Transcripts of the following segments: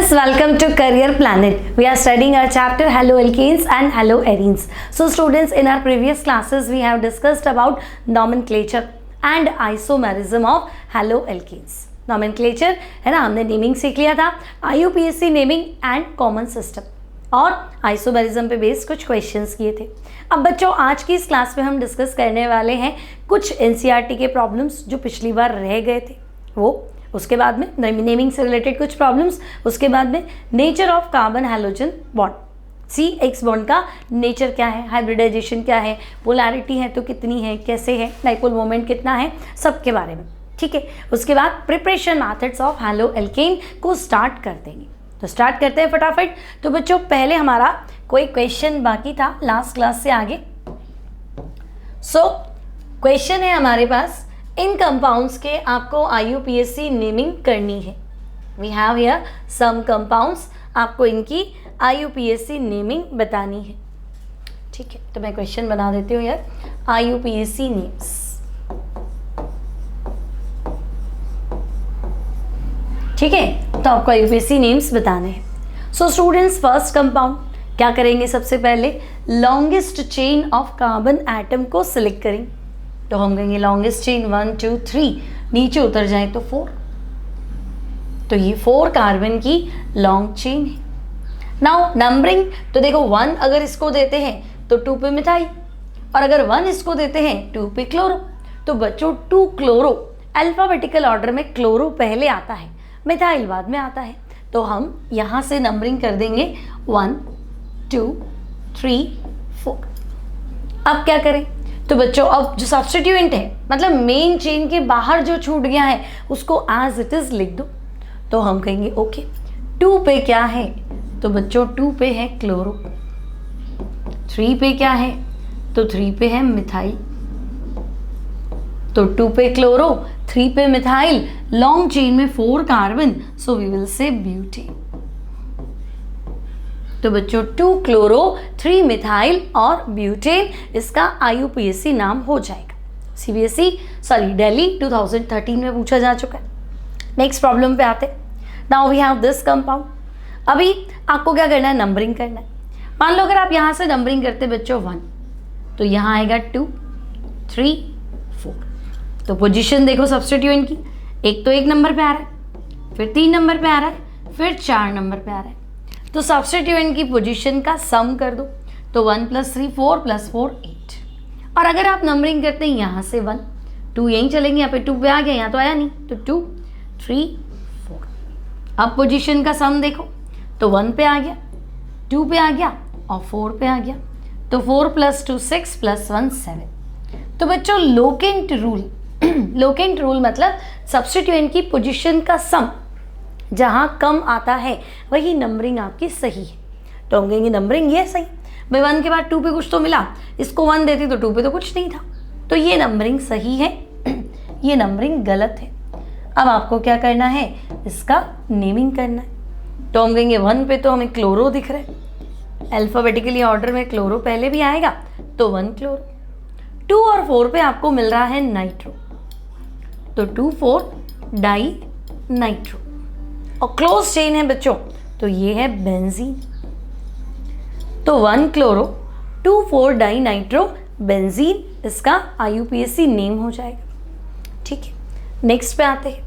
Students, welcome to Career Planet. We are studying our chapter Haloalkanes and Haloarenes. So students, in our previous classes we have discussed about nomenclature and isomerism of haloalkanes. Nomenclature है ना, हमने naming सीख लिया था, IUPAC naming and common system और isomerism पे based कुछ questions किए थे. अब बच्चों, आज की इस क्लास में हम डिस्कस करने वाले हैं कुछ NCERT के प्रॉब्लम्स जो पिछली बार रह गए थे वो, उसके बाद में नेमिंग से रिलेटेड कुछ प्रॉब्लम्स, उसके बाद में nature of carbon halogen bond, CX bond का नेचर क्या है, हाइब्रिडाइजेशन क्या है, पोलैरिटी है तो कितनी है, कैसे है, डाइपोल मोमेंट कितना है, सब के बारे में. ठीक है, उसके बाद प्रिपरेशन मेथड्स ऑफ हैलोएल्केन को स्टार्ट कर देंगे. तो स्टार्ट करते हैं फटाफट. तो बच्चों, पहले हमारा कोई क्वेश्चन बाकी था लास्ट क्लास से आगे. सो क्वेश्चन है हमारे पास, इन कंपाउंड्स के आपको IUPAC नेमिंग करनी है. We have here some compounds, आपको इनकी IUPAC नेमिंग बतानी है. ठीक है, तो मैं क्वेश्चन बना देती हूँ यार, IUPAC नेम्स. ठीक है, तो आपको IUPAC नेम्स बताने हैं. सो स्टूडेंट्स, फर्स्ट कंपाउंड क्या करेंगे, सबसे पहले longest chain of carbon atom को सिलेक्ट करेंगे. तो हम कहेंगे लॉन्गेस्ट चेन 1 2 3, नीचे उतर जाए तो 4. तो ये 4 कार्बन की लॉन्ग चेन है. नाउ नंबरिंग, तो देखो 1 अगर इसको देते हैं तो 2 पे मिथाइल, और अगर 1 इसको देते हैं 2 पे क्लोरो. तो बच्चों 2 क्लोरो, अल्फाबेटिकल ऑर्डर में क्लोरो पहले आता है, मिथाइल बाद में आता है. तो हम यहाँ से नंबरिंग कर देंगे 1 2 3 4. अब क्या करें, तो बच्चों अब जो सब्स्टिट्यूएंट है, मतलब मेन चेन के बाहर जो छूट गया है उसको एज इट इज लिख दो. तो हम कहेंगे ओके, 2 पे क्या है, तो बच्चों 2 पे है क्लोरो. 3 पे क्या है, तो 3 पे है मिथाइल. तो 2 पे क्लोरो, 3 पे मिथाइल, लॉन्ग चेन में 4 carbon, so we will say butane. तो बच्चों 2 क्लोरो 3 मिथाइल और ब्यूटेन इसका IUPAC नाम हो जाएगा. CBSE दिल्ली 2013 में पूछा जा चुका है. नेक्स्ट प्रॉब्लम पे आते. Now we have this compound. अभी आपको क्या करना है, नंबरिंग करना है. मान लो अगर आप यहाँ से नंबरिंग करते बच्चों 1, तो यहाँ आएगा 2 3 4. तो पोजीशन देखो सब्स्टिट्यूएंट की, एक तो 1 नंबर पे आ रहा है, फिर 3 नंबर पे आ रहा है, फिर 4 नंबर पे आ रहा है. तो सब्स्टिट्यूएंट की पोजीशन का सम कर दो. तो 1 + 3 4 + 4 8. और अगर आप नंबरिंग करते हैं यहाँ से 1 2 यहीं चलेंगे, यहाँ पे 2 पे आ गया, यहाँ तो आया नहीं, तो 2 3 4. अब पोजीशन का सम देखो, तो 1 पे आ गया, 2 पे आ गया और 4 पे आ गया. तो 4 + 2 6 + 1 7. तो बच्चों लोकेंट रूल, लोकेंट रूल मतलब सब्स्टिट्यूएंट की पोजीशन का सम जहाँ कम आता है वही नंबरिंग आपकी सही है. तो हम कहेंगे नंबरिंग ये सही. भाई 1 के बाद 2 पे कुछ तो मिला, इसको 1 देती तो 2 पे तो कुछ नहीं था, तो ये नंबरिंग सही है, ये नंबरिंग गलत है. अब आपको क्या करना है, इसका नेमिंग करना है. तो हम कहेंगे 1 पे तो हमें क्लोरो दिख रहा है, अल्फाबेटिकली ऑर्डर में क्लोरो पहले भी आएगा, तो 1 क्लोरो. 2 और 4 पे आपको मिल रहा है नाइट्रो, तो 2 4 डाई नाइट्रो. और क्लोज चेन है बच्चों, तो ये है बेंजीन. तो 1 क्लोरो 2 4 डाई नाइट्रो बेंजीन इसका IUPAC नेम हो जाएगा. ठीक है, नेक्स्ट पे आते हैं.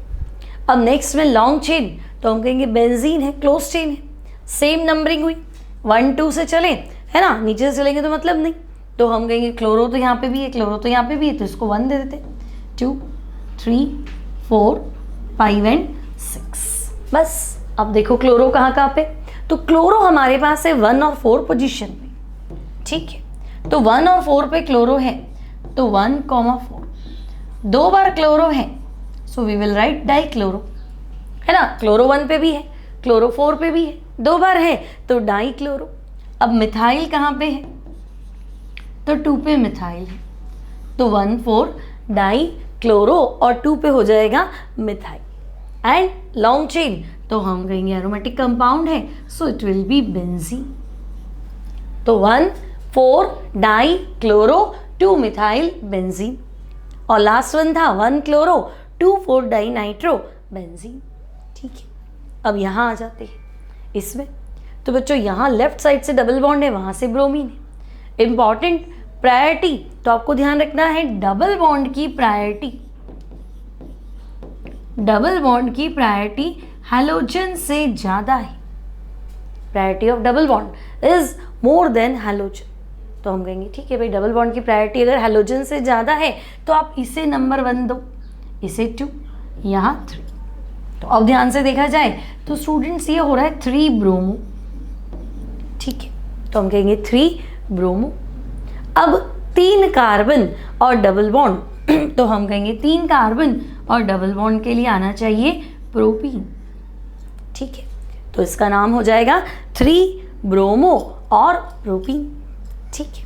अब नेक्स्ट में लॉन्ग चेन, तो हम कहेंगे बेंजीन है, क्लोज चेन है, सेम नंबरिंग हुई, 1 2 से चले है ना, नीचे से चलेंगे तो मतलब नहीं. तो हम कहेंगे क्लोरो तो यहाँ पे भी है, क्लोरो तो यहाँ पे भी है, तो इसको 1 दे देते. 2 3 4 5 एंड 6. बस. अब देखो क्लोरो कहाँ पे, तो क्लोरो हमारे पास है 1 और 4 पोजीशन में. ठीक है, तो 1 और 4 पे क्लोरो है, तो 1, 4. 2 बार क्लोरो है, so we will write dichloro, है ना. क्लोरो 1 पे भी है, क्लोरो 4 पे भी है, 2 बार है तो डाई क्लोरो. अब मिथाइल कहाँ पे है, तो 2 पे मिथाइल है, तो 1 4 डाई क्लोरो और 2 पे हो जाएगा मिथाइल. एंड लॉन्ग चेन, तो हम कहेंगे एरोमेटिक कंपाउंड है, so it will B benzene. तो 1 4 डाई क्लोरो 2 मिथाइल बेंजीन. और लास्ट वन था 1 क्लोरो 2 4 डाई नाइट्रो बेंजीन. ठीक है, अब यहाँ आ जाते हैं. इसमें। तो बच्चों यहाँ लेफ्ट साइड से डबल बॉन्ड है, वहाँ से ब्रोमीन है। इंपॉर्टेंट प्रायोरिटी, तो आपको ध्यान रखना है डबल बॉन्ड की प्रायोरिटी, डबल बॉन्ड की प्रायोरिटी हैलोजन से ज़्यादा है। Priority of double bond is more than halogen. तो हम कहेंगे ठीक है भाई, डबल बॉन्ड की प्रायोरिटी अगर हैलोजन से ज़्यादा है तो आप इसे नंबर 1 दो, इसे 2, यहाँ 3। तो अब ध्यान से देखा जाए तो स्टूडेंट्स ये हो रहा है 3 ब्रोमो, ठीक है। तो हम कहेंगे 3 ब्रोमो। अब 3 कार्बन और डबल बॉन्ड, तो हम कहेंगे 3 कार्बन और डबल बॉन्ड के लिए आना चाहिए प्रोपीन, ठीक है। तो इसका नाम हो जाएगा 3 ब्रोमो और प्रोपीन, ठीक है।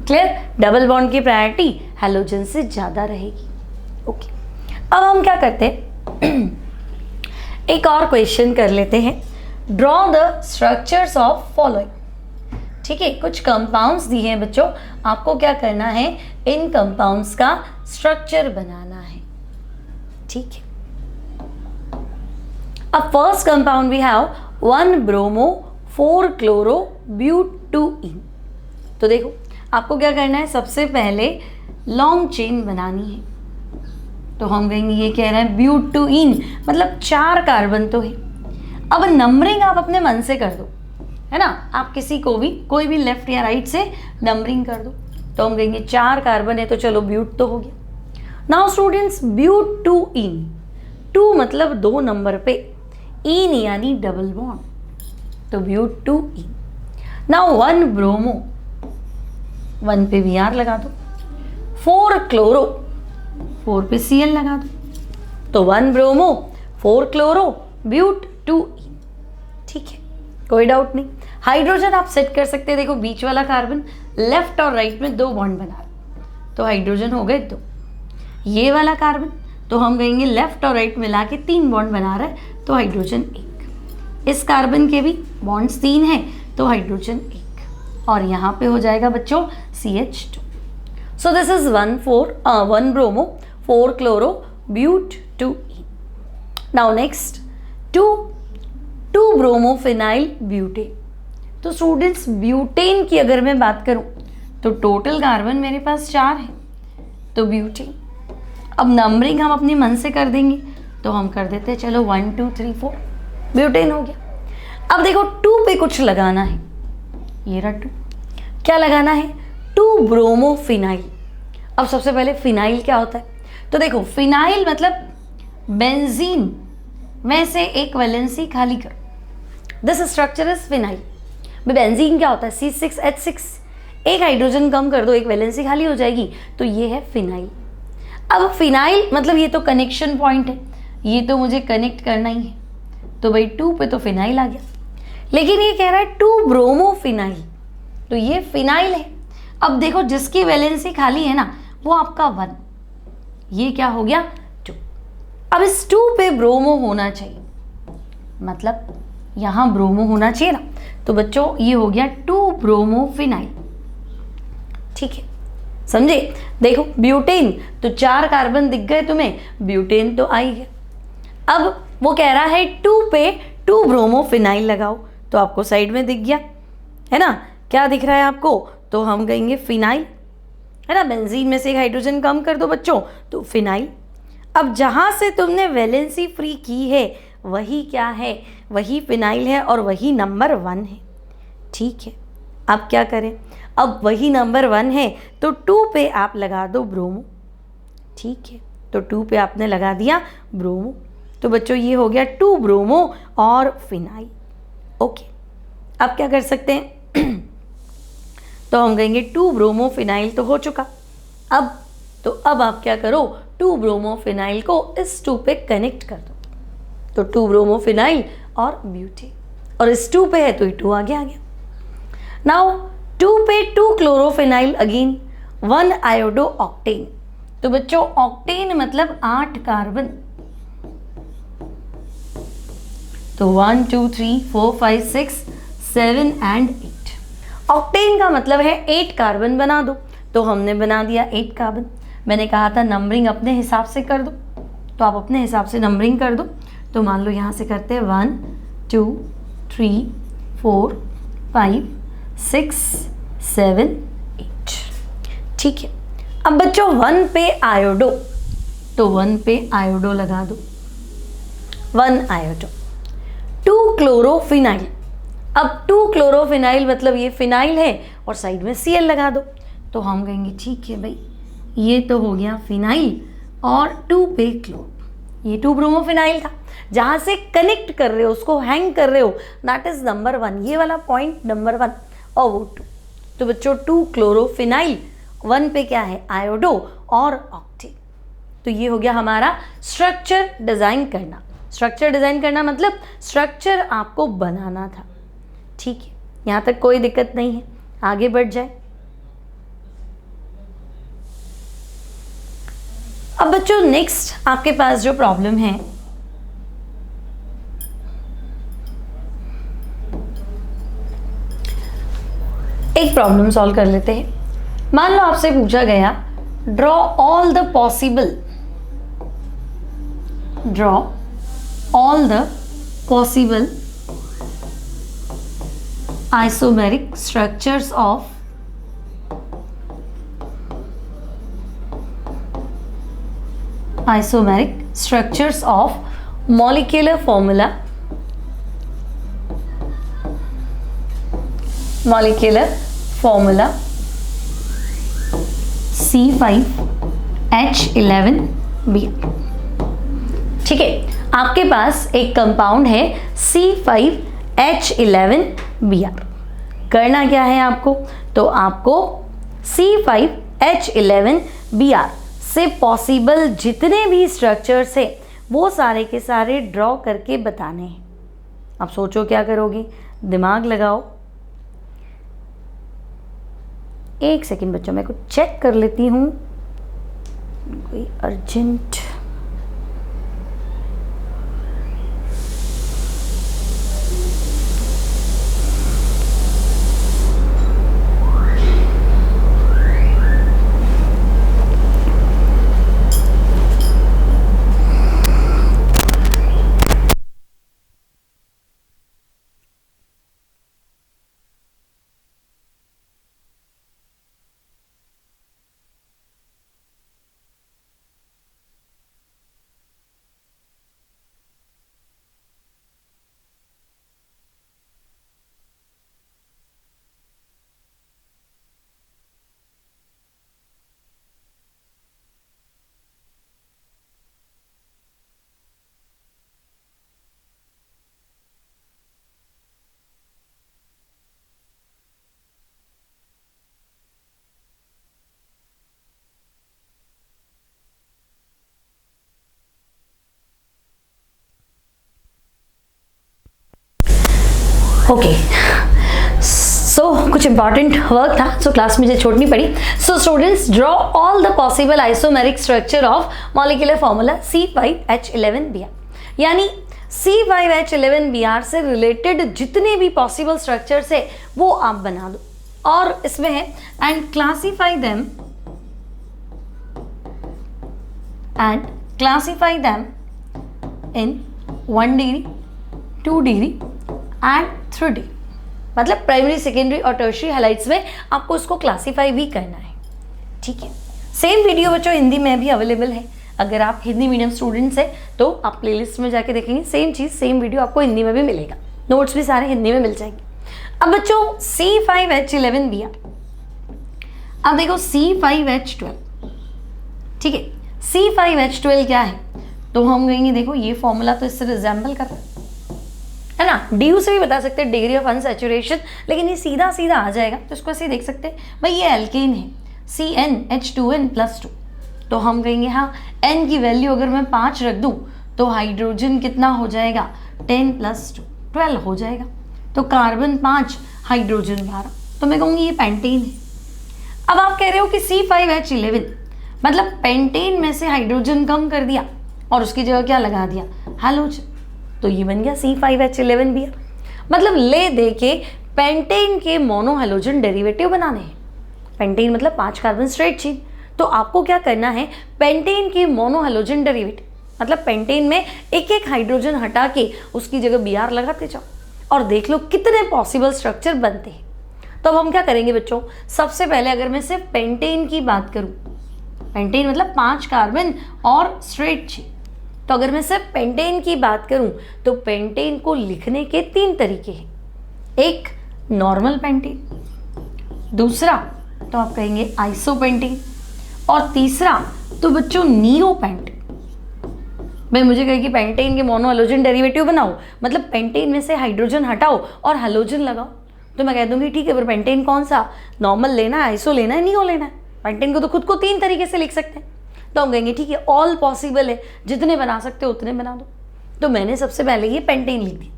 क्लियर? डबल बॉन्ड की प्रायोरिटी हैलोजन से ज़्यादा रहेगी। ओके, अब हम क्या करते हैं, एक और क्वेश्चन कर लेते हैं। Draw the structures of following, ठीक है। कुछ कंपाउंड्स दिए हैं बच्चों, आपको क्या करना है, इन कंपाउंड्स का स्ट्रक्चर बनाना है, ठीक है। अब first compound we have 1 bromo 4 chloro butyne. तो देखो आपको क्या करना है, सबसे पहले लॉन्ग चेन बनानी है। तो हम कहेंगे ये कह रहा है ब्यूटूइन, मतलब 4 कार्बन तो है। अब नंबरिंग आप अपने मन से कर दो, है ना, आप किसी को भी कोई भी लेफ्ट या राइट से नंबरिंग कर दो। तो हम कहेंगे 4 कार्बन है तो चलो ब्यूट तो हो गया। नाउ स्टूडेंट्स ब्यूटूइन, 2 मतलब 2 नंबर पे, इन यानी डबल बॉन्ड, तो ब्यूटूइन। नाउ 1 ब्रोमो, 1 पे Br लगा दो। 4 क्लोरो, 4 पे Cl लगा दो। तो 1 ब्रोमो 4 क्लोरो ब्यूटूइन, ठीक है, कोई डाउट नहीं। हाइड्रोजन आप सेट कर सकते हैं, देखो बीच वाला कार्बन लेफ्ट और राइट में 2 बॉन्ड बना रहा, तो हाइड्रोजन हो गए 2। ये वाला कार्बन तो हम कहेंगे लेफ्ट और राइट मिला के 3 बॉन्ड बना रहा है, तो हाइड्रोजन 1। इस कार्बन के भी बॉन्ड्स 3 हैं, तो हाइड्रोजन 1, और यहाँ पे हो जाएगा बच्चों CH2। So this is 1 bromo 4 chloro butyne. Now next 2 bromo phenyl butane. तो स्टूडेंट्स ब्यूटेन की अगर मैं बात करूं तो टोटल कार्बन मेरे पास 4 है, तो ब्यूटेन। अब नंबरिंग हम अपने मन से कर देंगे, तो हम कर देते हैं चलो 1 2 3 4, ब्यूटेन हो गया। अब देखो 2 पे कुछ लगाना है, ये रहा 2, क्या लगाना है, 2 ब्रोमो फिनाइल। अब सबसे पहले फिनाइल क्या होता है, तो देखो फिनाइल मतलब बेंजीन में से एक वैलेंसी खाली करो, this structure is phenyl. Benzene क्या होता है, C6H6, एक हाइड्रोजन कम कर दो, एक वैलेंसी खाली हो जाएगी, तो ये है फिनाइल। अब फिनाइल मतलब ये तो कनेक्शन पॉइंट है, ये तो मुझे कनेक्ट करना ही है, तो भाई 2 पे तो फिनाइल आ गया। लेकिन ये कह रहा है 2 ब्रोमो फिनाइल, तो ये फिनाइल है। अब देखो जिसकी वैलेंसी खाली है ना वो आपका 1, ये क्या हो गया 2। अब इस 2 पे ब्रोमो होना चाहिए, मतलब यहाँ ब्रोमो होना चाहिए ना, तो बच्चों ये हो गया 2 ब्रोमो फिनाइल, ठीक है, समझे। देखो ब्यूटेन तो 4 कार्बन दिख गए तुम्हें, ब्यूटेन तो आ ही गया। अब वो कह रहा है 2 पे 2 ब्रोमो फिनाइल लगाओ, तो आपको साइड में दिख गया, है ना, क्या दिख रहा है आपको, तो हम कहेंगे फिनाइल, है ना, बेंजीन में से एक हाइड्रोजन कम कर दो बच्चों, तो फिनाइल। अब जहाँ से तुमने वैलेंसी फ्री की है वही क्या है, वही फिनाइल है और वही नंबर 1 है, ठीक है। अब क्या करें, अब वही नंबर 1 है तो 2 पे आप लगा दो ब्रोमो, ठीक है, तो 2 पे आपने लगा दिया ब्रोमो, तो बच्चों ये हो गया 2 ब्रोमो और फिनाइल। ओके, अब क्या कर सकते हैं तो हम कहेंगे 2 ब्रोमो फिनाइल तो हो चुका। अब आप क्या करो, 2 ब्रोमो फिनाइल को इस 2 पे कनेक्ट कर दो, तो 2 ब्रोमो फिनाइल और ब्यूटेन, और इस 2 पे है तो ये 2 आगे आ गया। नाउ 2 पे 2 क्लोरोफिनाइल अगेन 1 आयोडो ऑक्टेन। तो बच्चों ऑक्टेन मतलब 8 कार्बन, तो 1 2 3 4 5 6 7 एंड 8। ऑक्टेन का मतलब है 8 कार्बन बना दो, तो हमने बना दिया 8 कार्बन। मैंने कहा था नंबरिंग अपने हिसाब से कर दो, तो आप अपने हिसाब से नंबरिंग कर दो। तो मान लो यहाँ से करते हैं 1 2 3 4 5 6 7 8। ठीक है, अब बच्चों 1 पे आयोडो, तो 1 पे आयोडो लगा दो, 1 आयोडो। 2 क्लोरोफिनाइल, अब 2 क्लोरोफिनाइल मतलब ये फिनाइल है और साइड में Cl लगा दो, तो हम कहेंगे ठीक है भाई, ये तो हो गया फिनाइल और 2 पे क्लोरो, ये 2 ब्रोमोफिनाइल था। जहाँ से कनेक्ट कर रहे हो, उसको हैंग कर रहे हो, दैट इज नंबर 1, ये वाला पॉइंट नंबर 1 और वो 2। तो बच्चों 2 क्लोरोफिनाइल, 1 पे क्या है आयोडो और ऑक्टेन। तो ये हो गया हमारा स्ट्रक्चर डिजाइन करना। स्ट्रक्चर डिजाइन करना मतलब स्ट्रक्चर आपको बनाना था। ठीक है, यहाँ तक कोई दिक्कत नहीं है, आगे बढ़ जाए। अब बच्चों नेक्स्ट आपके पास जो प्रॉब्लम है, एक प्रॉब्लम सॉल्व कर लेते हैं। मान लो आपसे पूछा गया draw all the possible isomeric structures of molecular formula C5H11Br। ठीक है, आपके पास एक कंपाउंड है C5H11Br। करना क्या है आपको, तो आपको C5H11Br से पॉसिबल जितने भी स्ट्रक्चर्स है वो सारे के सारे ड्रॉ करके बताने हैं। अब सोचो क्या करोगे, दिमाग लगाओ। एक सेकंड बच्चों, मैं कुछ चेक कर लेती हूँ, कोई अर्जेंट। ओके, सो कुछ इंपॉर्टेंट वर्क था, सो क्लास मुझे छोड़नी पड़ी। So students, draw all the possible isomeric structure of molecular formula C5H11Br, यानी C5H11Br से रिलेटेड जितने भी पॉसिबल स्ट्रक्चर्स है वो आप बना दो। और इसमें है and classify them in 1 degree 2 degree and 3 degree, मतलब प्राइमरी, सेकेंडरी और टर्शियरी हैलाइड्स में आपको उसको क्लासीफाई भी करना है। ठीक है, सेम वीडियो बच्चों हिंदी में भी अवेलेबल है। अगर आप हिंदी मीडियम स्टूडेंट्स हैं तो आप प्लेलिस्ट में जाके देखेंगे, सेम चीज़ सेम वीडियो आपको हिंदी में भी मिलेगा, नोट्स भी सारे हिंदी में मिल जाएंगे। अब बच्चों C5H11Br, अब देखो C5H12, ठीक है, C5H12 क्या है, तो हम कहेंगे देखो ये फॉर्मूला तो इससे रिजेंबल कर रहा है ना, DU से भी बता सकते हैं, डिग्री ऑफ अनसैचुरेशन, लेकिन ये सीधा सीधा आ जाएगा तो इसको ऐसे देख सकते हैं भाई ये एल्केन है CnH2n+2, तो हम कहेंगे हाँ n की वैल्यू अगर मैं 5 रख दूं तो हाइड्रोजन कितना हो जाएगा 10+2 12 हो जाएगा, तो कार्बन 5 हाइड्रोजन 12, तो मैं कहूँगी ये पेंटेन है। अब आप कह रहे हो कि C5H11 मतलब पेंटेन में से हाइड्रोजन कम कर दिया और उसकी जगह क्या लगा दिया, हैलोजन, तो ये बन गया C5H11Br। मतलब ले दे के पेंटेन के मोनोहैलोजन डेरिवेटिव बनाने हैं। पेंटेन मतलब 5 कार्बन स्ट्रेट चेन, तो आपको क्या करना है, पेंटेन की मोनोहैलोजन डेरिवेटिव, मतलब पेंटेन में एक एक हाइड्रोजन हटा के उसकी जगह Br लगाते जाओ और देख लो कितने पॉसिबल स्ट्रक्चर बनते हैं। तो अब हम क्या करेंगे बच्चों, सबसे पहले अगर मैं सिर्फ पेंटेन की बात करूं, पेंटेन मतलब 5 कार्बन और स्ट्रेट चेन, तो अगर मैं सिर्फ पेंटेन की बात करूं तो पेंटेन को लिखने के 3 तरीके हैं। एक नॉर्मल पेंटेन, दूसरा तो आप कहेंगे आइसोपेंटेन, और तीसरा तो बच्चों नियो पेंटेन। भाई मुझे कहे कि पेंटेन के मोनो हेलोजन डेरिवेटिव बनाओ, मतलब पेंटेन में से हाइड्रोजन हटाओ और हेलोजन लगाओ, तो मैं कह दूंगी ठीक है, पर पेंटेन कौन सा, नॉर्मल लेना है, आइसो लेना है, नियो लेना है? पेंटेन को तो खुद को 3 तरीके से लिख सकते हैं। तो हम कहेंगे ठीक है, ऑल पॉसिबल है, जितने बना सकते हो उतने बना दो। तो मैंने सबसे पहले ये पेंटेन लिख दी।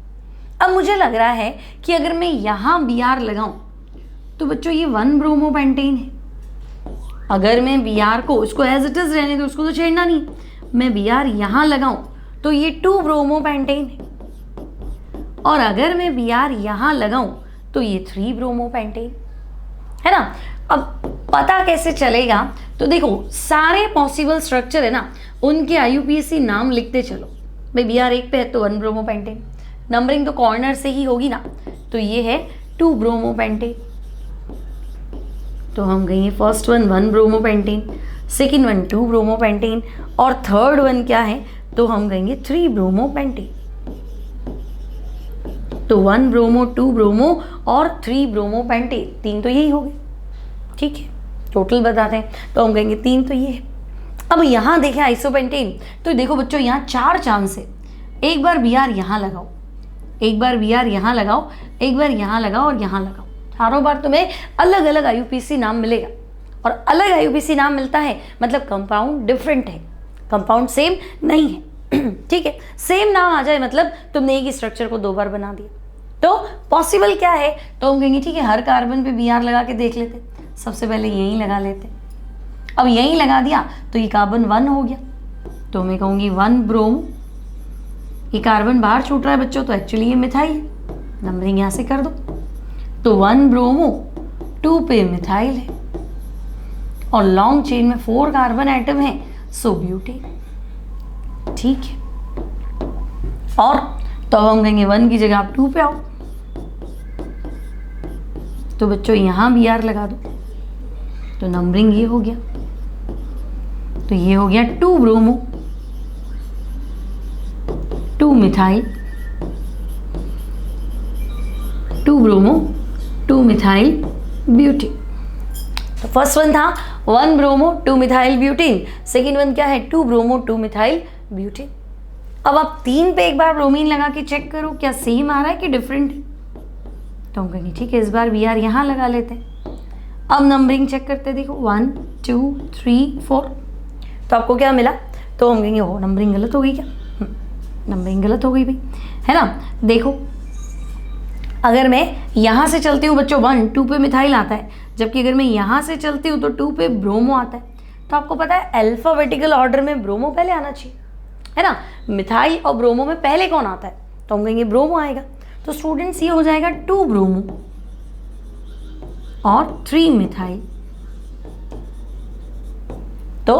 अब मुझे लग रहा है कि अगर मैं यहाँ Br लगाऊं तो बच्चों ये 1 ब्रोमो पेंटेन है। अगर मैं Br को, इसको एज इट इज रहने दो, उसको तो छेड़ना नहीं, मैं Br यहाँ लगाऊं तो ये 2 ब्रोमो पेंटेन है, और अगर मैं Br यहाँ लगाऊं तो ये 3 ब्रोमो पेंटेन है ना। अब पता कैसे चलेगा, तो देखो सारे पॉसिबल स्ट्रक्चर है ना, उनके IUPAC नाम लिखते चलो। भाई Br 1 पे है तो 1 ब्रोमो पेंटेन, नंबरिंग तो कॉर्नर से ही होगी ना, तो ये है 2 ब्रोमो पेंटेन। तो हम कहेंगे first one 1 bromo pentane, second one 2 bromo pentane, और थर्ड वन क्या है, तो हम कहेंगे 3 ब्रोमो पेंटेन। तो 1 ब्रोमो, 2 ब्रोमो और 3 ब्रोमो पेंटेन, 3 तो यही हो गए, ठीक है। टोटल बताते हैं तो हम कहेंगे 3 तो ये है। अब यहाँ देखें आइसोपेंटेन, तो देखो बच्चों यहाँ 4 चांस है। एक बार Br यहाँ लगाओ, एक बार Br यहाँ लगाओ, एक बार यहाँ लगाओ और यहाँ लगाओ, चारों बार तुम्हें अलग अलग IUPAC नाम मिलेगा। और अलग IUPAC नाम मिलता है मतलब कंपाउंड डिफरेंट है, कंपाउंड सेम नहीं है ठीक है। सेम नाम आ जाए मतलब तुमने एक ही स्ट्रक्चर को 2 बार बना दिया। तो पॉसिबल क्या है, तो हम कहेंगे ठीक है, हर कार्बन पे Br लगा के देख लेते। सबसे पहले यहीं लगा लेते, अब यहीं लगा दिया तो ये कार्बन 1 हो गया, तो मैं कहूँगी 1 ब्रोमो। ये कार्बन बाहर छूट रहा है बच्चों, तो एक्चुअली ये मिथाइल है, नंबरिंग यहाँ से कर दो। तो 1 ब्रोमो, 2 पे मिथाइल है, और लॉन्ग चेन में 4 कार्बन एटम है, सो ब्यूटेन, ठीक है। और तो हम कहेंगे 1 की जगह आप 2 पे आओ, तो बच्चों यहाँ Br लगा दो, तो नंबरिंग ये हो गया, तो ये हो गया 2 bromo, 2 methyl, 2 bromo, 2 methyl butane. तो फर्स्ट वन था 1 bromo 2 methyl butane, second one क्या है 2 ब्रोमो 2 मिथाइल ब्यूटेन। अब आप 3 पे एक बार ब्रोमीन लगा के चेक करो क्या सेम आ रहा है कि डिफरेंट है, तो हम कहेंगे ठीक है, इस बार Br यहाँ लगा लेते हैं। अब नंबरिंग चेक करते देखो 1 2 3 4, तो आपको क्या मिला, तो हम कहेंगे हो नंबरिंग गलत हो गई क्या, नंबरिंग गलत हो गई भाई, है ना। देखो अगर मैं यहाँ से चलती हूँ बच्चों 1 2 पे मिथाइल आता है, जबकि अगर मैं यहाँ से चलती हूँ तो 2 पे ब्रोमो आता है। तो आपको पता है अल्फाबेटिकल ऑर्डर में ब्रोमो पहले आना चाहिए, है ना। मिथाइल और ब्रोमो में पहले कौन आता है, तो हम कहेंगे ब्रोमो आएगा। तो स्टूडेंट्स ये हो जाएगा 2 ब्रोमो और 3 मिथाइल, तो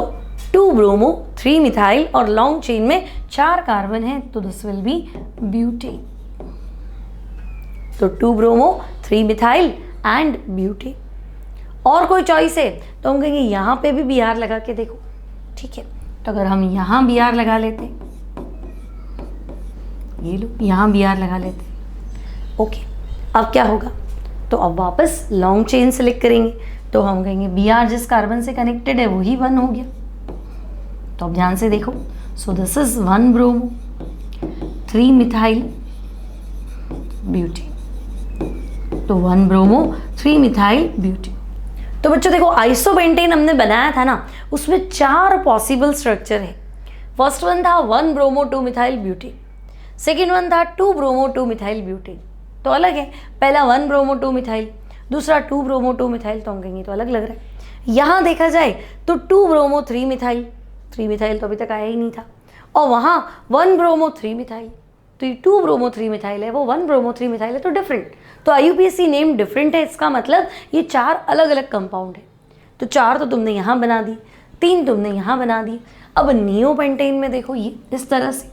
2 ब्रोमो 3 मिथाइल और लॉन्ग चेन में 4 कार्बन है, तो दिस विल बी ब्यूटेन। तो 2 ब्रोमो 3 मिथाइल एंड ब्यूटेन। और कोई चॉइस है तो हम कहेंगे यहाँ पे भी Br लगा के देखो, ठीक है। तो अगर हम यहाँ Br लगा लेते, ये लो यहाँ Br लगा लेते, ओके। अब क्या होगा, तो अब वापस लॉन्ग चेन सेलेक्ट करेंगे, तो हम कहेंगे Br जिस कार्बन से कनेक्टेड है वही 1 हो गया। तो अब ध्यान से देखो, सो this is 1 bromo 3 methyl butane, तो 1 ब्रोमो 3 मिथाइल ब्यूटेन। तो बच्चों देखो आइसोपेंटेन हमने बनाया था ना, उसमें 4 पॉसिबल स्ट्रक्चर है। फर्स्ट वन था 1 bromo 2 methyl butane, second one था 2 ब्रोमो 2 मिथाइल ब्यूटेन, तो अलग है। पहला 1 ब्रोमो 2 मिथाइल, दूसरा 2 ब्रोमो 2 मिथाइल, तो हम कहेंगे तो अलग लग रहा है। यहाँ देखा जाए तो 2 ब्रोमो 3 मिथाइल, 3 मिथाइल तो अभी तक आया ही नहीं था, और वहाँ 1 ब्रोमो 3 मिथाइल, तो ये 2 ब्रोमो 3 मिथाइल है, वो 1 ब्रोमो 3 मिथाइल है, तो डिफरेंट। तो IUPAC नेम डिफरेंट है, इसका मतलब ये 4 अलग अलग कंपाउंड है। तो 4 तो तुमने यहाँ बना दी, 3 तुमने यहाँ बना दी। अब नियोपेंटेन में देखो ये इस तरह से,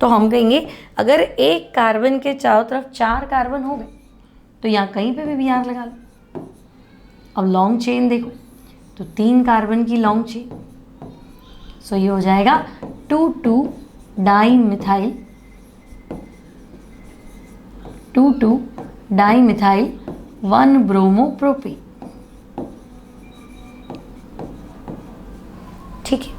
तो हम कहेंगे अगर एक कार्बन के चारों तरफ 4 कार्बन हो गए तो यहाँ कहीं पे भी Br लगा लो। अब लॉन्ग चेन देखो तो 3 कार्बन की लॉन्ग चेन, सो ये हो जाएगा 2,2 डाइमिथाइल 1 ब्रोमोप्रोपेन। ठीक है,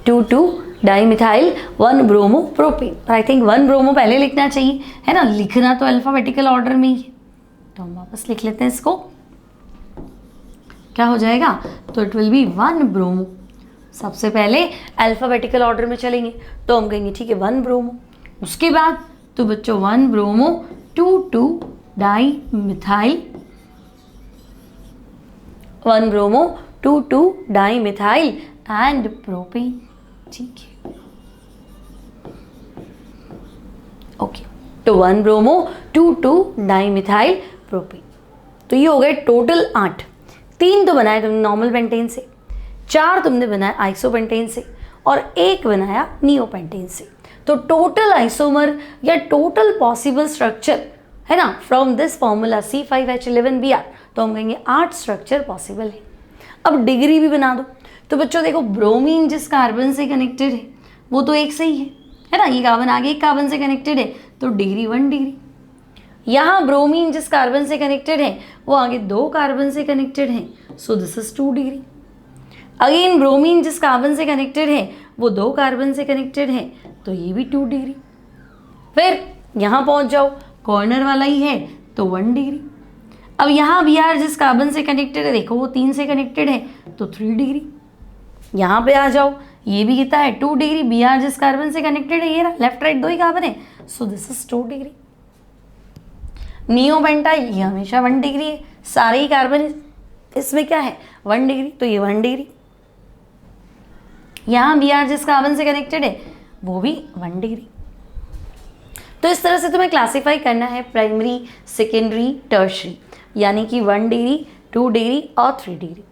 2,2 dimethyl 1 bromopropane. I think 1 bromo पहले लिखना चाहिए, है ना, लिखना तो अल्फाबेटिकल ऑर्डर में ही है, तो हम वापस लिख लेते हैं इसको। क्या हो जाएगा, तो इट विल बी 1 ब्रोमो। सबसे पहले अल्फाबेटिकल ऑर्डर में चलेंगे तो हम कहेंगे ठीक है 1 ब्रोमो, उसके बाद तो बच्चों 1 bromo 2,2 dimethyl 1 bromo 2,2 dimethyl and propane. ठीक है, ओके, तो 1 ब्रोमो 2,2 डाइमिथाइल प्रोपेन। तो ये हो गए टोटल 8। 3 तो बनाए तुमने नॉर्मल पेंटेन से, 4 तुमने बनाया आइसोपेंटेन से और 1 बनाया नियोपेंटेन से। तो टोटल आइसोमर या टोटल पॉसिबल स्ट्रक्चर है ना फ्रॉम दिस फॉर्मूला C5H11Br, तो हम कहेंगे 8 स्ट्रक्चर पॉसिबल है। अब डिग्री भी बना दो, तो बच्चों देखो ब्रोमीन जिस कार्बन से कनेक्टेड है वो तो एक से ही है ना, ये कार्बन आगे एक कार्बन से कनेक्टेड है तो डिग्री 1 डिग्री। यहाँ ब्रोमीन जिस कार्बन से कनेक्टेड है वो आगे 2 कार्बन से कनेक्टेड है, सो this is 2 degree. Again bromine जिस कार्बन से कनेक्टेड है वो 2 कार्बन से कनेक्टेड है, तो ये भी 2 डिग्री। फिर यहाँ पहुँच जाओ, कॉर्नर वाला ही है तो 1 डिग्री। अब यहाँ Br जिस कार्बन से कनेक्टेड है देखो वो 3 से कनेक्टेड है तो 3 डिग्री। यहाँ पे आ जाओ, ये भी कितना है 2 डिग्री। Br जिस कार्बन से कनेक्टेड है ये रहा, लेफ्ट राइट 2 ही कार्बन है, सो दिस इज 2 डिग्री। नियोपेंटाइल ये हमेशा 1 डिग्री है, सारे ही कार्बन इसमें क्या है 1 डिग्री, तो ये 1 डिग्री। यहाँ Br जिस कार्बन से कनेक्टेड है वो भी 1 डिग्री। तो इस तरह से तुम्हें क्लासिफाई करना है प्राइमरी, सेकेंडरी, टर्शरी, यानी कि 1 डिग्री, 2 डिग्री और 3 डिग्री।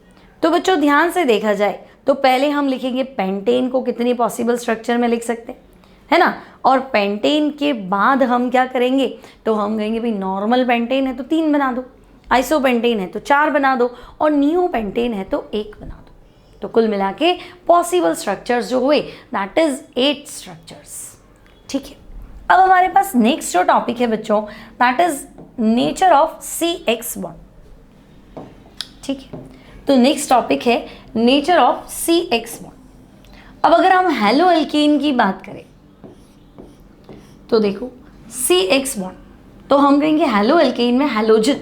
तो बच्चों ध्यान से देखा जाए तो पहले हम लिखेंगे पेंटेन को कितने पॉसिबल स्ट्रक्चर में लिख सकते हैं, है ना, और पेंटेन के बाद हम क्या करेंगे, तो हम कहेंगे भाई नॉर्मल पेंटेन है तो 3 बना दो, आइसोपेंटेन है तो 4 बना दो और नियोपेंटेन है तो 1 बना दो। तो कुल मिला के पॉसिबल स्ट्रक्चर्स जो हुए दैट इज 8 स्ट्रक्चर्स। ठीक है, अब हमारे पास नेक्स्ट जो टॉपिक है बच्चों that is nature of CX bond. ठीक है, तो नेक्स्ट टॉपिक है नेचर ऑफ CX बॉन्ड। अब अगर हम हेलो एल्केन की बात करें तो देखो CX बॉन्ड, तो हम कहेंगे हेलो एल्केन में हैलोजन।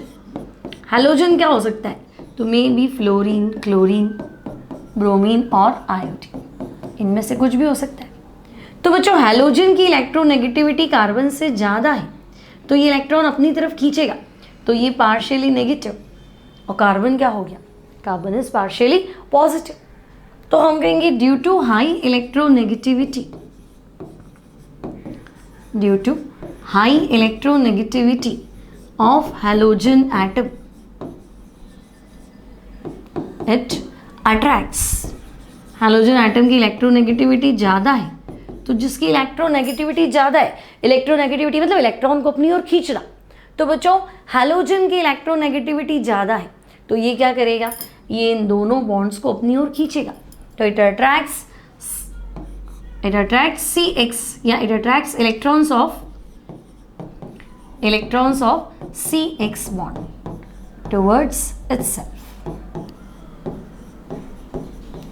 हैलोजन क्या हो सकता है, तो may be fluorine, chlorine, bromine और आयोडीन, इनमें से कुछ भी हो सकता है। तो बच्चों हैलोजन की इलेक्ट्रोनेगेटिविटी कार्बन से ज़्यादा है, तो ये इलेक्ट्रॉन अपनी तरफ खींचेगा, तो ये पार्शियली नेगेटिव और कार्बन क्या हो गया, कार्बन इज पार्शियली पॉजिटिव। तो हम कहेंगे due to high electronegativity, due to high electronegativity of halogen atom it attracts. Halogen atom की इलेक्ट्रोनेगेटिविटी ज़्यादा है, तो जिसकी इलेक्ट्रोनेगेटिविटी ज़्यादा है, इलेक्ट्रोनेगेटिविटी मतलब इलेक्ट्रॉन को अपनी ओर खींचना, तो बच्चों हैलोजन की इलेक्ट्रोनेगेटिविटी ज़्यादा है तो ये क्या करेगा, ये इन दोनों बॉन्ड्स को अपनी ओर खींचेगा, तो इट अट्रैक्ट्स CX या it attracts electrons of CX bond towards itself.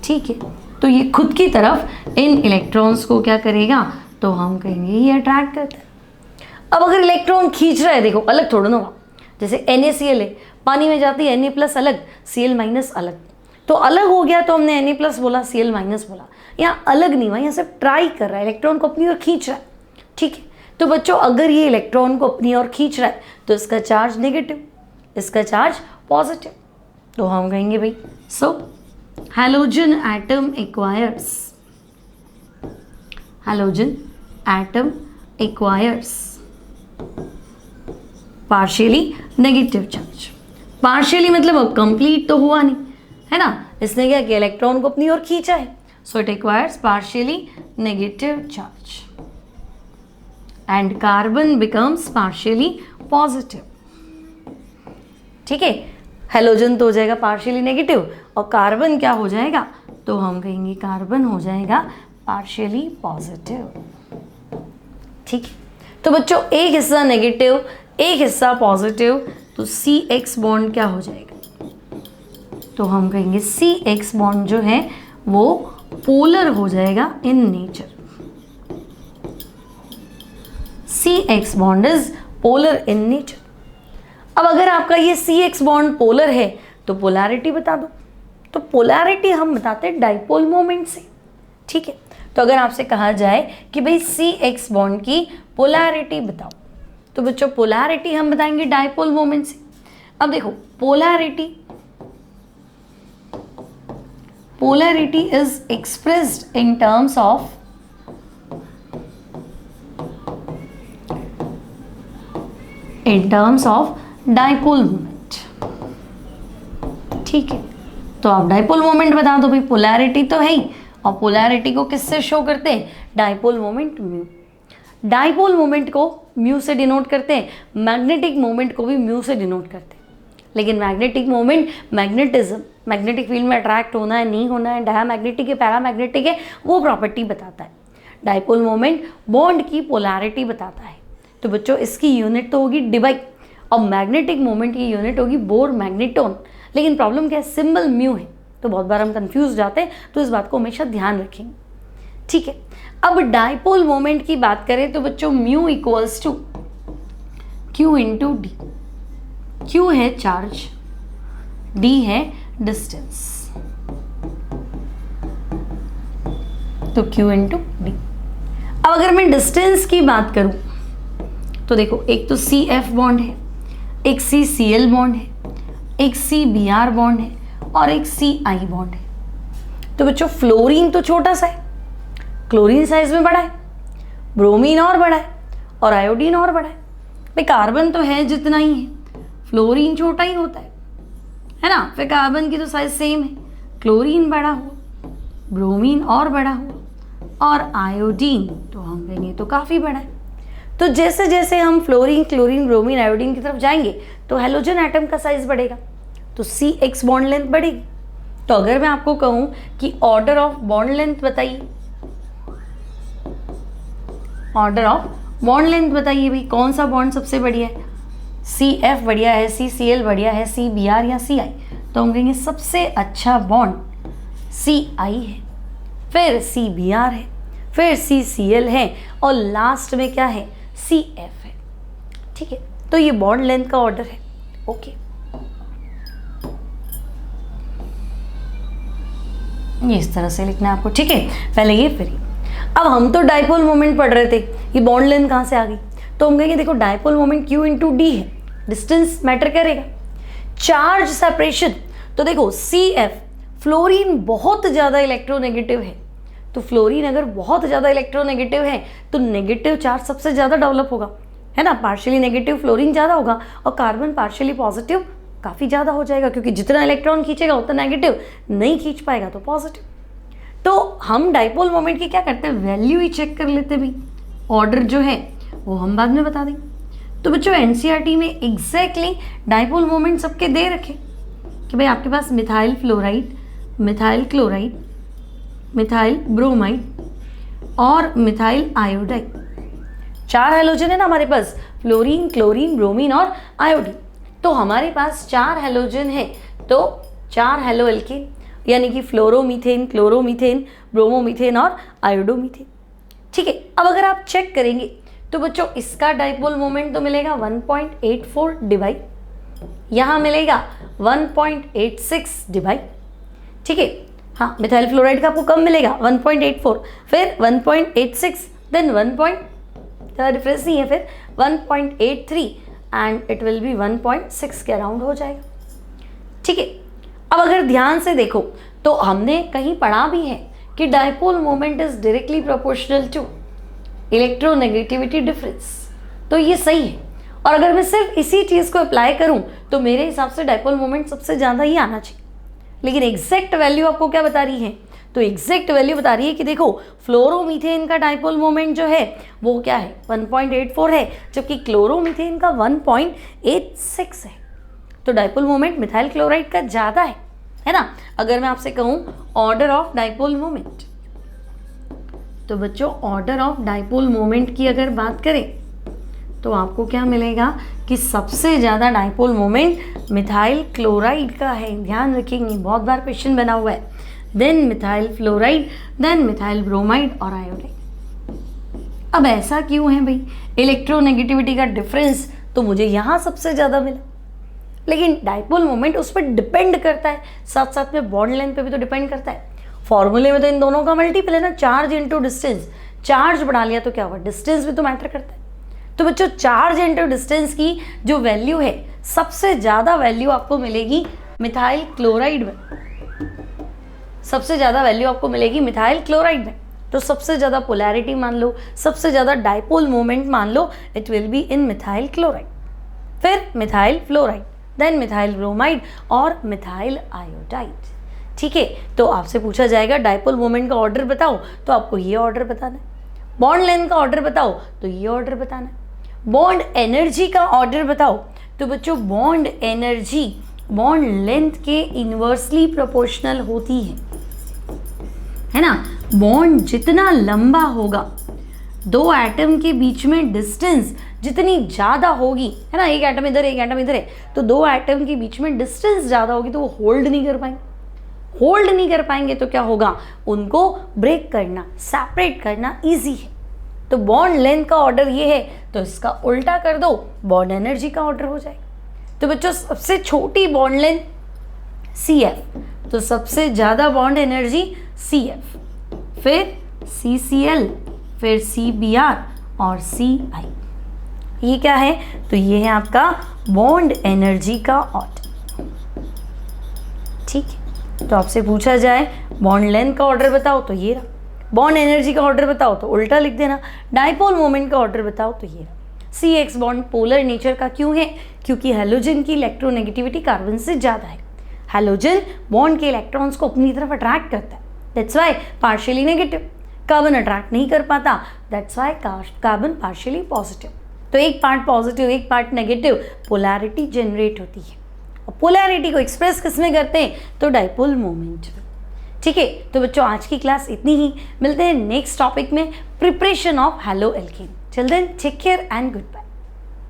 ठीक है, तो ये खुद की तरफ इन इलेक्ट्रॉन्स को क्या करेगा, तो हम कहेंगे ये अट्रैक्ट करता है। अब अगर इलेक्ट्रॉन खींच रहा है देखो अलग थोड़ा ना, जैसे NaCl है, पानी में जाती है Na+ अलग, Cl- अलग, तो अलग हो गया तो हमने Na+ बोला, Cl- बोला। यहाँ अलग नहीं हुआ, यहाँ सिर्फ ट्राई कर रहा है, इलेक्ट्रॉन को अपनी ओर खींच रहा है। ठीक है, तो बच्चों अगर ये इलेक्ट्रॉन को अपनी ओर खींच रहा है तो इसका चार्ज नेगेटिव, इसका चार्ज पॉजिटिव, तो हम कहेंगे भाई so halogen atom acquires partially negative charge. Partially मतलब अब कंप्लीट तो हुआ नहीं, है ना, इसने क्या किया इलेक्ट्रॉन को अपनी ओर खींचा है, so it acquires partially negative charge and carbon becomes partially positive. ठीक है, हेलोजन तो हो जाएगा पार्शियली नेगेटिव और कार्बन क्या हो जाएगा, तो हम कहेंगे कार्बन हो जाएगा पार्शियली पॉजिटिव. ठीक है, तो बच्चों एक हिस्सा नेगेटिव एक हिस्सा पॉजिटिव, तो CX बॉन्ड क्या हो जाएगा, तो हम कहेंगे CX बॉन्ड जो है वो पोलर हो जाएगा in nature. CX bond is polar in nature. अब अगर आपका ये CX बॉन्ड पोलर है तो पोलैरिटी बता दो. तो पोलैरिटी हम बताते हैं डाइपोल मोमेंट से. ठीक है, तो अगर आपसे कहा जाए कि भाई CX बॉन्ड की पोलैरिटी बताओ, तो बच्चों पोलैरिटी हम बताएंगे डाइपोल मोमेंट से. अब देखो polarity is expressed in terms of dipole moment. ठीक है, तो आप डाइपोल मोमेंट बता दो भाई. पोलैरिटी तो है ही, और पोलैरिटी को किससे शो करते हैं, dipole moment mu. Dipole moment को म्यू से डिनोट करते हैं, मैग्नेटिक मोमेंट को भी म्यू से डिनोट करते हैं. लेकिन magnetic moment magnetism, magnetic field में अट्रैक्ट होना है नहीं होना है, डायमैग्नेटिक है पैरामैग्नेटिक है, वो प्रॉपर्टी बताता है. डाइपोल मोमेंट बॉन्ड की पोलैरिटी बताता है. तो बच्चों इसकी यूनिट तो होगी डिबाई, और मैग्नेटिक मोमेंट की यूनिट होगी बोर मैग्नेटोन. लेकिन प्रॉब्लम क्या है, सिंबल म्यू है, तो बहुत बार हम कंफ्यूज जाते हैं, तो इस बात को हमेशा ध्यान रखेंगे. ठीक है, अब डाइपोल मोमेंट की बात करें तो बच्चों mu equals to Q into D. Q है चार्ज, D है डिस्टेंस, तो Q इंटू डी. अब अगर मैं डिस्टेंस की बात करूं तो देखो एक तो CF बॉन्ड है, एक CCl बॉन्ड है, एक CBr बॉन्ड है और एक CI बॉन्ड है. तो बच्चों फ्लोरीन तो छोटा सा है, क्लोरीन साइज में बड़ा है, ब्रोमीन और बड़ा है और आयोडीन और बड़ा है. भाई कार्बन तो है जितना ही है, फ्लोरीन छोटा ही होता है ना. फिर कार्बन की तो साइज सेम है, क्लोरीन बड़ा हुआ, ब्रोमीन और बड़ा हुआ और आयोडीन तो हम कहेंगे तो काफ़ी बड़ा है. तो जैसे जैसे हम फ्लोरीन क्लोरीन ब्रोमीन आयोडीन की तरफ जाएंगे तो हेलोजन एटम का साइज बढ़ेगा, तो CX बॉन्ड लेंथ बढ़ेगी. तो अगर मैं आपको कहूं कि ऑर्डर ऑफ बॉन्ड लेंथ बताइए, ऑर्डर ऑफ बॉन्ड लेंथ बताइए भाई, कौन सा बॉन्ड सबसे बढ़िया है, CF बढ़िया है, CCl बढ़िया है, CBr या CI, तो हम कहेंगे सबसे अच्छा बॉन्ड CI है, फिर CBr है, फिर CCl है और लास्ट में क्या है, CF है. ठीक है, तो ये बॉन्ड लेंथ का ऑर्डर है. ओके, ये इस तरह से लिखना है आपको. ठीक है, पहले ये फिर ये. अब हम तो डाइपोल मोमेंट पढ़ रहे थे, ये बॉन्ड लेंथ कहाँ से आ गई, तो हम कहेंगे देखो dipole moment Q into D है, डिस्टेंस मैटर करेगा. चार्ज सेपरेशन, तो देखो CF फ्लोरीन बहुत ज़्यादा इलेक्ट्रोनेगेटिव है, तो फ्लोरीन अगर बहुत ज़्यादा इलेक्ट्रोनेगेटिव है तो नेगेटिव चार्ज सबसे ज़्यादा डेवलप होगा, है ना. पार्शियली नेगेटिव फ्लोरीन ज़्यादा होगा और कार्बन पार्शियली पॉजिटिव काफ़ी ज़्यादा हो जाएगा, क्योंकि जितना इलेक्ट्रॉन खींचेगा उतना नेगेटिव नहीं खींच पाएगा तो पॉजिटिव. तो हम डाइपोल मोमेंट की क्या करते हैं, वैल्यू ही चेक कर लेते भाई, ऑर्डर जो है वो हम बाद में बता देंगे. तो बच्चों NCERT में एग्जैक्टली डाइपोल मोमेंट सबके दे रखे कि भाई आपके पास methyl fluoride, methyl chloride, methyl bromide और मिथाइल आयोडाइड, 4 हेलोजन है ना हमारे पास, फ्लोरीन क्लोरीन ब्रोमीन और आयोडीन. तो हमारे पास 4 हेलोजन है, तो 4 हेलो एल्केन, यानी कि फ्लोरोमीथेन, क्लोरोमीथेन, ब्रोमोमीथेन और आयोडोमीथेन. ठीक है, अब अगर आप चेक करेंगे तो बच्चों इसका डाइपोल मोमेंट तो मिलेगा 1.84 डिवाई, यहाँ मिलेगा 1.86 डिवाई. ठीक है, हाँ मिथाइल फ्लोराइड का आपको कम मिलेगा 1.84, फिर 1.86, देन 1. ज़्यादा डिफरेंस नहीं है, फिर 1.83 एंड इट विल बी 1.6 के अराउंड हो जाएगा. ठीक है, अब अगर ध्यान से देखो तो हमने कहीं पढ़ा भी है कि dipole moment is directly proportional to electronegativity difference, तो ये सही है. और अगर मैं सिर्फ इसी चीज़ को अप्लाई करूं तो मेरे हिसाब से डाइपोल मोमेंट सबसे ज़्यादा ही आना चाहिए. लेकिन एग्जैक्ट वैल्यू आपको क्या बता रही है, तो एग्जैक्ट वैल्यू बता रही है कि देखो फ्लोरोमीथेन का डाइपोल मोमेंट जो है वो क्या है 1.84 है, जबकि क्लोरोमीथेन का 1.86 है। तो डाइपोल मोमेंट मिथाइल क्लोराइड का ज़्यादा है ना। अगर मैं आपसे कहूँ ऑर्डर ऑफ डाइपोल मोमेंट, तो बच्चों ऑर्डर ऑफ डाइपोल मोमेंट की अगर बात करें तो आपको क्या मिलेगा कि सबसे ज़्यादा डाइपोल मोमेंट मिथाइल क्लोराइड का है। ध्यान रखेंगे, बहुत बार क्वेश्चन बना हुआ है। Then methyl fluoride, then methyl bromide और आयोडाइड। अब ऐसा क्यों है भाई? इलेक्ट्रोनेगेटिविटी का डिफरेंस तो मुझे यहाँ सबसे ज़्यादा मिला, लेकिन डाइपोल मोमेंट उस पर डिपेंड करता है, साथ साथ में बॉन्ड लेंथ पे भी तो डिपेंड करता है। फॉर्मूले में तो इन दोनों का मल्टीपल है ना, चार्ज इंटू डिस्टेंस। चार्ज बढ़ा लिया तो क्या हुआ, डिस्टेंस भी तो मैटर करता है। तो बच्चों चार्ज इंटू डिस्टेंस की जो वैल्यू है, सबसे ज़्यादा वैल्यू आपको मिलेगी मिथाइल क्लोराइड में, सबसे ज़्यादा वैल्यू आपको मिलेगी मिथाइल क्लोराइड में। तो सबसे ज़्यादा पोलैरिटी मान लो, सबसे ज़्यादा डाइपोल मोमेंट मान लो, it will be in methyl chloride, फिर methyl fluoride, then methyl bromide और मिथाइल आयोडाइड। ठीक है, तो आपसे पूछा जाएगा डाइपोल मोमेंट का ऑर्डर बताओ, तो आपको ये ऑर्डर बताना है। बॉन्ड लेंथ का ऑर्डर बताओ तो ये ऑर्डर बताना है। बॉन्ड एनर्जी का ऑर्डर बताओ तो बच्चों बॉन्ड एनर्जी बॉन्ड लेंथ के इन्वर्सली प्रोपोर्शनल होती है ना। बॉन्ड जितना लंबा होगा, दो एटम के बीच में डिस्टेंस जितनी ज़्यादा होगी, है ना, एक एटम इधर एक एटम इधर है, तो दो एटम के बीच में डिस्टेंस ज़्यादा होगी तो वो होल्ड नहीं कर पाएंगे। होल्ड नहीं कर पाएंगे तो क्या होगा, उनको ब्रेक करना, सेपरेट करना ईजी है। तो बॉन्ड लेंथ का ऑर्डर ये है, तो इसका उल्टा कर दो, बॉन्ड एनर्जी का ऑर्डर हो जाएगा। तो बच्चों सबसे छोटी बॉन्ड लेंथ CF, तो सबसे ज़्यादा बॉन्ड एनर्जी CF, फिर CCl, फिर CBr और CI। ये क्या है, तो ये है आपका बॉन्ड एनर्जी का ऑर्डर। ठीक है, तो आपसे पूछा जाए बॉन्ड लेंथ का ऑर्डर बताओ तो ये रहा, बॉन्ड एनर्जी का ऑर्डर बताओ तो उल्टा लिख देना, डाइपोल मोमेंट का ऑर्डर बताओ तो ये रहा। CX बॉन्ड पोलर नेचर का क्यों है, क्योंकि हैलोजन की इलेक्ट्रोनेगेटिविटी कार्बन से ज़्यादा है। हैलोजन बॉन्ड के इलेक्ट्रॉन्स को अपनी तरफ अट्रैक्ट करता है, that's why partially negative. Carbon attract नहीं कर पाता, that's why carbon partially positive. तो एक पार्ट पॉजिटिव एक पार्ट नेगेटिव, पोलैरिटी जनरेट होती है। और पोलैरिटी को एक्सप्रेस किसमें करते हैं, तो डाइपोल मोमेंट में। ठीक है, तो बच्चों आज की क्लास इतनी ही, मिलते हैं नेक्स्ट टॉपिक में, preparation of haloalkane. Till then take care and good bye.